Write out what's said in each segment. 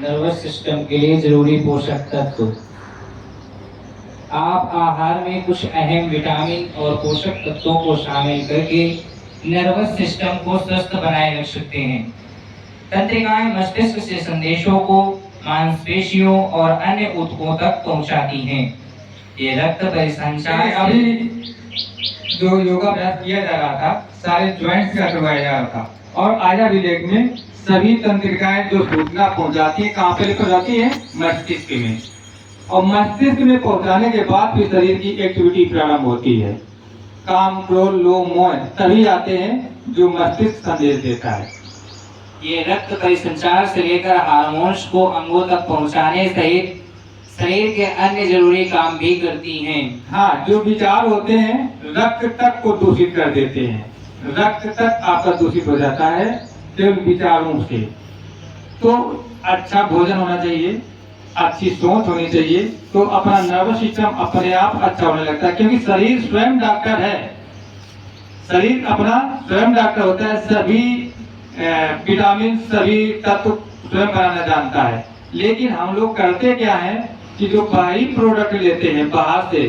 Nervous system के लिए जरूरी पोषक तत्व। आप आहार में कुछ अहम विटामिन और पोषक तत्वों को शामिल करके नर्वस सिस्टम को स्वस्थ बनाए रख सकते हैं। तंत्रिकाएं मस्तिष्क से संदेशों को मांसपेशियों और अन्य ऊतकों तक पहुंचाती हैं। ये रक्त परिसंचार अभी जो योगाभ्यास किया जा रहा था सारे ज्वाइंट्स का करवाया जा रहा था और आजा विवेक में सभी तंत्रिकाएं जो सूचना पहुंचाती है कहाँ पे लेकर जाती है, मस्तिष्क में, और मस्तिष्क में पहुंचाने के बाद फिर शरीर की एक्टिविटी प्रारंभ होती है। काम, क्रोध, लोभ, मोह तभी आते हैं जो मस्तिष्क संदेश देता है। ये रक्त परिसंचार से लेकर हार्मोन्स को अंगों तक पहुंचाने सहित शरीर के अन्य जरूरी काम भी करती हैं। हाँ, जो विचार होते हैं रक्त तक को दूषित कर देते हैं। रक्त तक आपका दूषित हो जाता है केवल विचारों से। तो अच्छा भोजन होना चाहिए, अच्छी सोच होनी चाहिए, तो अपना नर्वस सिस्टम अपने आप अच्छा होने लगता है, क्योंकि शरीर स्वयं डॉक्टर है। शरीर अपना स्वयं डॉक्टर होता है। सभी विटामिन, सभी तत्व स्वयं बनाना जानता है। लेकिन हम लोग करते क्या है कि जो बाहरी प्रोडक्ट लेते हैं बाहर से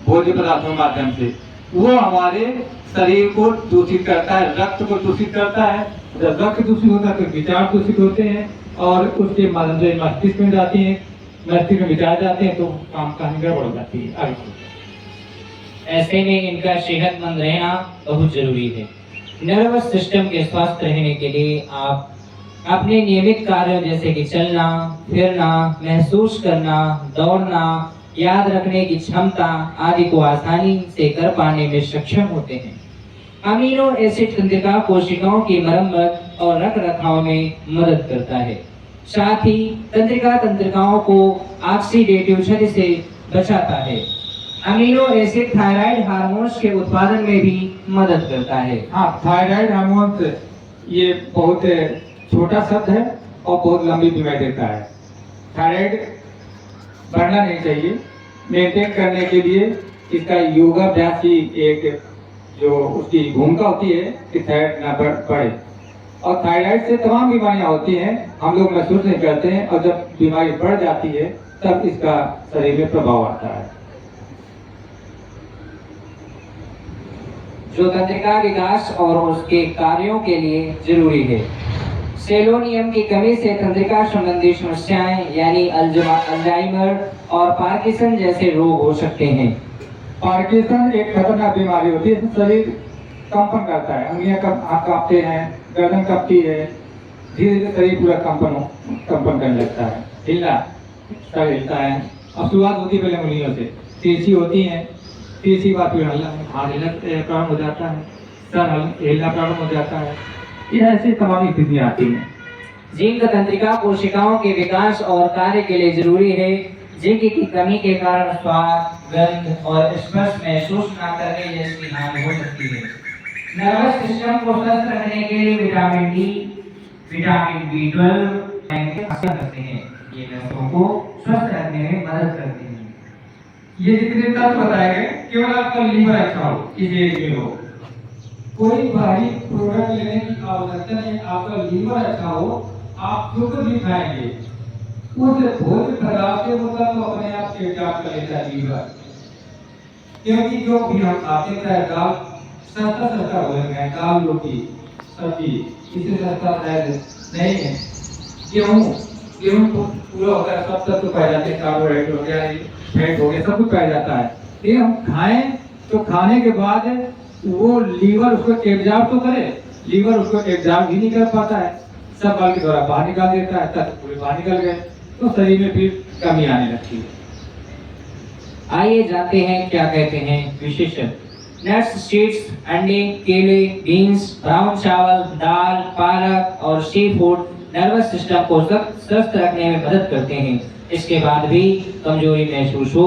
भोज्य पदार्थों के माध्यम से, वो हमारे शरीर को दूषित करता है, रक्त को दूषित करता है। जब रक्त दूषित होता है तो विचार दूषित होते हैं और उसके माध्यम से मस्तिष्क में जाती है, मस्तिष्क में विचार जाते हैं तो काम कहानी गड़बड़ हो जाती है। आगे ऐसे में इनका सेहतमंद रहना बहुत जरूरी है। नर्वस सिस्टम के स्वस्थ रहने के लिए आप अपने नियमित कार्यों जैसे कि चलना, फिरना, महसूस करना, दौड़ना, याद रखने की क्षमता आदि को आसानी से कर पाने में सक्षम होते हैं। अमीनो एसिड तंत्रिका कोशिकाओं की मरम्मत और रख रखाव में मदद करता है। साथ ही तंत्रिकाओं को ऑक्सीडेटिव क्षति से बचाता है। अमीनो एसिड थायराइड हार्मोन्स के उत्पादन में भी मदद करता है। हाँ, थायराइड हार्मोन ये बहुत छोटा शब्द है और बहुत लंबी बीमारी देता है। थायराइड बढ़ना नहीं चाहिए। मेंटेन करने के लिए इसका योगाभ्यास ही एक जो उसकी भूमिका होती है कि थायराइड ना बढ़े। और थायराइड से तमाम बीमारियां होती हैं, हम लोग महसूस नहीं करते हैं, और जब बीमारी बढ़ जाती है तब इसका शरीर में प्रभाव आता है। जो तंत्रिका विकास और उसके कार्यों के लिए जरूरी है। सेलोनियम की कमी से तंत्रिका संबंधी समस्याएं यानी अल्जाइमर और पार्किंसन जैसे रोग हो सकते हैं। पार्किंसन एक खतरनाक बीमारी होती है। शरीर कंपन करता है, अंगुलियां हाथ कांपते हैं, गर्दन कांपती है, धीरे धीरे शरीर पूरा कंपन करने लगता है, शरीर हिलता है। अब शुरुआत होती है पहले उंगलियों से, तिरछी होती है, तिरछी बात फिर हाथ हिलना प्रारंभ हो जाता है, सर हिलना प्रारंभ हो जाता है। ये ऐसी तमाम स्थितियां आती हैं। जिंक तंत्रिका कोशिकाओं के विकास और कार्य के लिए जरूरी है। जिंक की कमी के कारण स्वाद, गंध और स्पर्श महसूस न करने जैसी हानि हो सकती है। नर्वस सिस्टम को स्वस्थ रखने के लिए विटामिन डी, विटामिन B12 करते हैं। ये नसों को स्वस्थ रखने में मदद करते हैं। ये जितने तत्व बताए गए केवल आपका लीवर अच्छा हो, इस एज में हो। कोई भारी प्रोडक्ट लेने की आवश्यकता नहीं। आपका लीवर अच्छा हो, आप शुद्ध भी खाएंगे, उस भोज्य पदार्थ से वो तो अपने आप तेजाब कर लेता है लीवर। क्योंकि जो भी हम खाते हैं दाल सस्ता भोजन है, दाल रोटी सब्जी, इससे सस्ता नहीं है। गेहूँ को पूरा होता है, सब तत्व पाए जाते हैं, कार्बोहाइड्रेट हो गया, फैट हो गया, सब कुछ पाया जाता है। ये हम खाएं तो खाने के बाद वो लीवर उसको एब्जॉर्ब तो करे, लीवर उसको एब्जॉर्ब ही नहीं कर पाता है, सब बल के द्वारा बाहर निकाल देता है, तत्व पूरे बाहर निकल गए तो शरीर में फिर कमी आने लगती है। आइए जानते हैं क्या कहते हैं विशेषज्ञ। नट्स, सीड्स, अंडे, केले, बीन्स, ब्राउन चावल, दाल, पालक और सी फूड नर्वस सिस्टम को स्वस्थ रखने में मदद करते हैं। इसके बाद भी कमजोरी महसूस हो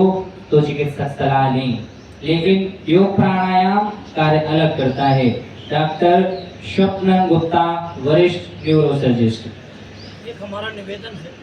तो चिकित्सक सलाह लें। लेकिन योग प्राणायाम कार्य अलग करता है। डॉक्टर स्वप्न गुप्ता, वरिष्ठ न्यूरोसर्जिस्ट। एक हमारा निवेदन है